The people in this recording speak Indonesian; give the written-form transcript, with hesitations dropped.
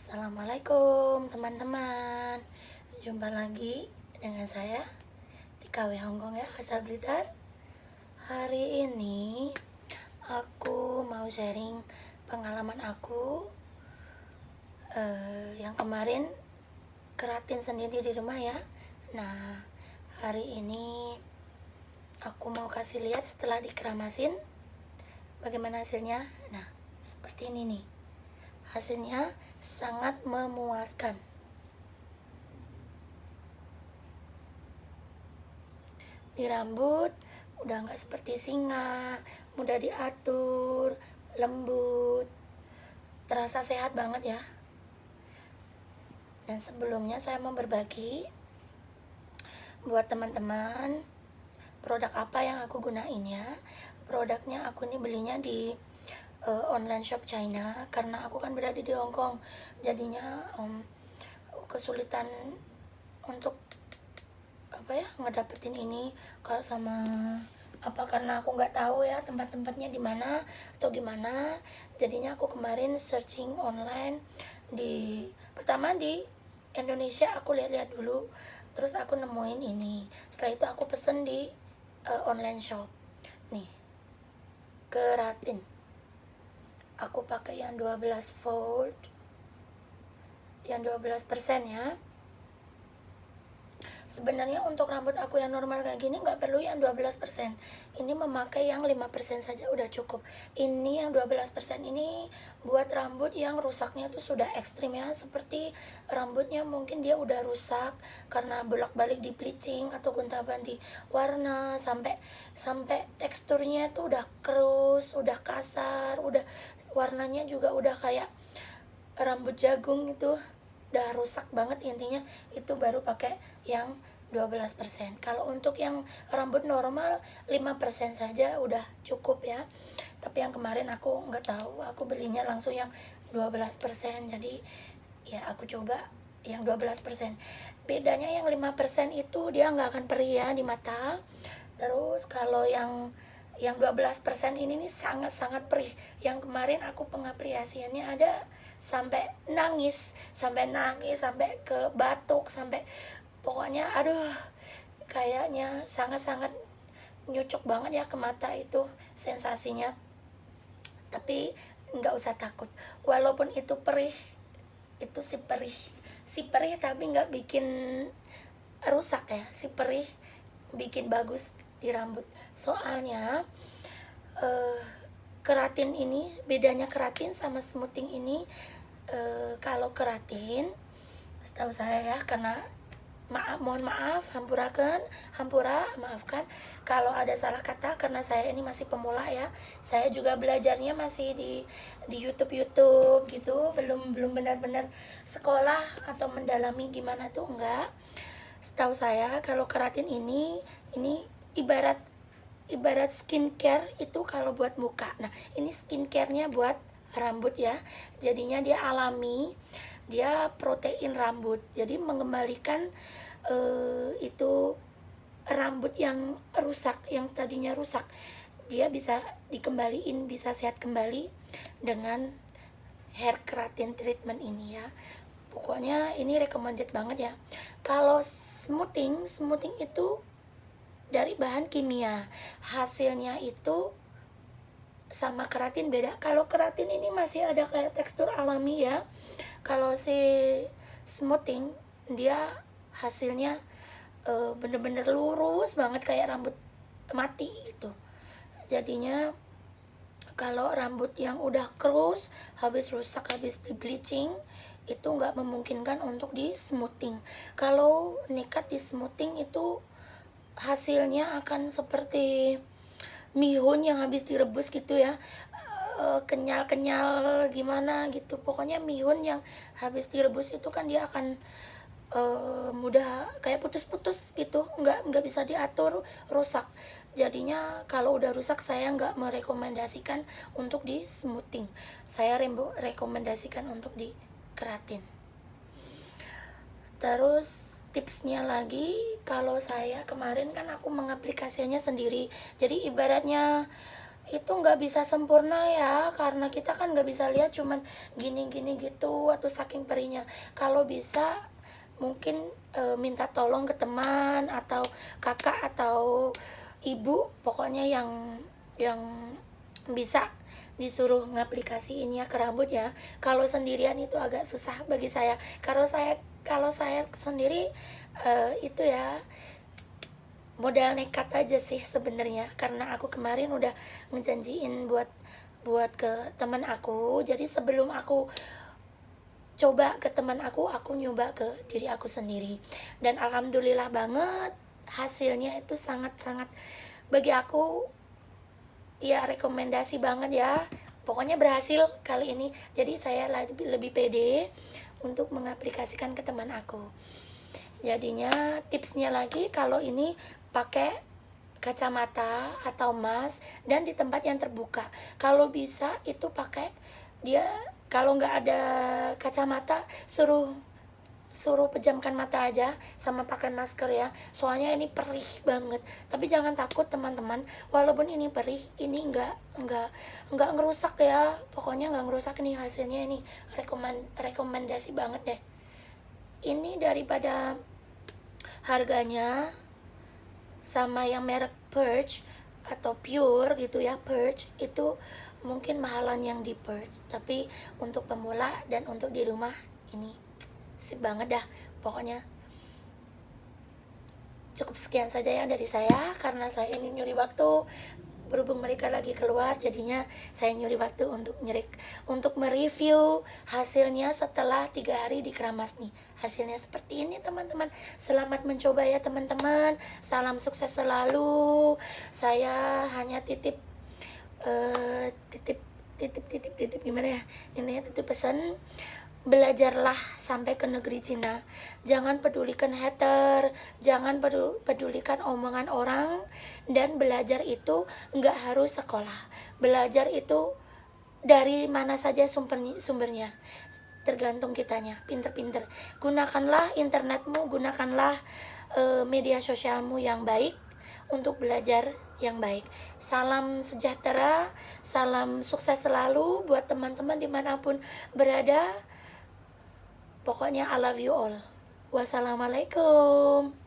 Assalamualaikum teman-teman. Jumpa lagi dengan saya TKW Hongkong ya, asal Blitar. Hari ini aku mau sharing pengalaman aku yang kemarin keratin sendiri di rumah ya. Nah, hari ini aku mau kasih lihat setelah dikeramasin bagaimana hasilnya. Nah, seperti ini nih. Hasilnya sangat memuaskan. Di rambut udah nggak seperti singa, mudah diatur, lembut, terasa sehat banget ya. Dan sebelumnya saya mau berbagi buat teman-teman produk apa yang aku gunain ya. Produknya aku ini belinya di online shop China karena aku kan berada di Hongkong, jadinya kesulitan untuk ngedapetin ini kalau sama karena aku nggak tahu ya tempat-tempatnya di mana atau gimana. Jadinya aku kemarin searching online, pertama di Indonesia aku lihat-lihat dulu, terus aku nemuin ini. Setelah itu aku pesen di online shop. Nih, keratin aku pakai yang 12 volt, yang 12% ya. Sebenarnya untuk rambut aku yang normal kayak gini nggak perlu yang 12%. Ini memakai yang 5% saja udah cukup. Ini yang 12% ini buat rambut yang rusaknya tuh sudah ekstrim ya. Seperti rambutnya mungkin dia udah rusak karena bolak-balik di bleaching atau gonta-ganti warna, sampai teksturnya tuh udah keruh, udah kasar, udah warnanya juga udah kayak rambut jagung gitu, udah rusak banget intinya. Itu baru pakai yang 12%. Kalau untuk yang rambut normal 5% saja udah cukup ya. Tapi yang kemarin aku nggak tahu, aku belinya langsung yang 12%. Jadi ya aku coba yang 12%. Bedanya yang 5% itu dia nggak akan perih ya di mata. Terus kalau yang 12% ini nih sangat-sangat perih. Yang kemarin aku pengaplikasiannya ada sampai nangis, sampai ke batuk, sampai pokoknya aduh, kayaknya sangat-sangat nyucuk banget ya ke mata itu sensasinya. Tapi nggak usah takut, walaupun itu perih, itu si perih tapi nggak bikin rusak ya. Si perih bikin bagus di rambut. Soalnya keratin ini, bedanya keratin sama smoothing ini, kalau keratin setahu saya ya, karena mohon maaf, maafkan kalau ada salah kata karena saya ini masih pemula ya. Saya juga belajarnya masih di YouTube gitu, belum benar-benar sekolah atau mendalami gimana tuh, enggak. Setahu saya kalau keratin ini ibarat skincare itu kalau buat muka. Nah, ini skincarenya buat rambut ya. Jadinya dia alami, dia protein rambut. Jadi mengembalikan itu rambut yang rusak, yang tadinya rusak, dia bisa dikembaliin, bisa sehat kembali dengan hair keratin treatment ini ya. Pokoknya ini recommended banget ya. Kalau smoothing itu dari bahan kimia, hasilnya itu sama keratin beda. Kalau keratin ini masih ada kayak tekstur alami ya. Kalau si smoothing dia hasilnya bener-bener lurus banget kayak rambut mati gitu. Jadinya kalau rambut yang udah krus, habis rusak, habis di bleaching, itu nggak memungkinkan untuk di smoothing. Kalau nekat di smoothing itu hasilnya akan seperti mihun yang habis direbus gitu ya, kenyal gimana gitu. Pokoknya mihun yang habis direbus itu kan dia akan mudah kayak putus-putus gitu, nggak bisa diatur, rusak. Jadinya kalau udah rusak saya nggak merekomendasikan untuk di smoothing, saya rekomendasikan untuk di keratin. Terus tipsnya lagi, kalau saya kemarin kan aku mengaplikasikannya sendiri, jadi ibaratnya itu nggak bisa sempurna ya, karena kita kan nggak bisa lihat cuman gini-gini gitu atau saking perihnya. Kalau bisa mungkin minta tolong ke teman atau kakak atau ibu, pokoknya yang bisa disuruh ngaplikasiin ya ke rambut ya. Kalau sendirian itu agak susah bagi saya. Kalau saya sendiri itu ya modal nekat aja sih sebenarnya, karena aku kemarin udah ngejanjiin buat ke teman aku. Jadi sebelum aku coba ke teman aku nyoba ke diri aku sendiri, dan alhamdulillah banget hasilnya itu sangat-sangat bagi aku ya, rekomendasi banget ya. Pokoknya berhasil kali ini, jadi saya lebih pede untuk mengaplikasikan ke teman aku. Jadinya tipsnya lagi, kalau ini pakai kacamata atau mask dan di tempat yang terbuka. Kalau bisa itu pakai dia, kalau nggak ada kacamata suruh pejamkan mata aja sama pakai masker ya, soalnya ini perih banget. Tapi jangan takut teman-teman, walaupun ini perih, ini nggak ngerusak ya, pokoknya nggak ngerusak nih hasilnya. Ini rekomendasi banget deh ini. Daripada harganya sama yang merek Purge atau Pure gitu ya, Purge itu mungkin mahalan yang di Purge, tapi untuk pemula dan untuk di rumah ini sip banget dah. Pokoknya cukup sekian saja ya dari saya, karena saya ini nyuri waktu, berhubung mereka lagi keluar, jadinya saya nyuri waktu untuk mereview hasilnya setelah 3 hari di keramas nih. Hasilnya seperti ini teman-teman. Selamat mencoba ya teman-teman, salam sukses selalu. Saya hanya titip gimana ya, ini titip pesan, belajarlah sampai ke negeri Cina. Jangan pedulikan hater, jangan pedulikan omongan orang. Dan belajar itu nggak harus sekolah. Belajar itu dari mana saja sumbernya. Tergantung kitanya, pinter-pinter. Gunakanlah internetmu, gunakanlah media sosialmu yang baik untuk belajar yang baik. Salam sejahtera, salam sukses selalu buat teman-teman dimanapun berada. Pokoknya I love you all. Wassalamualaikum.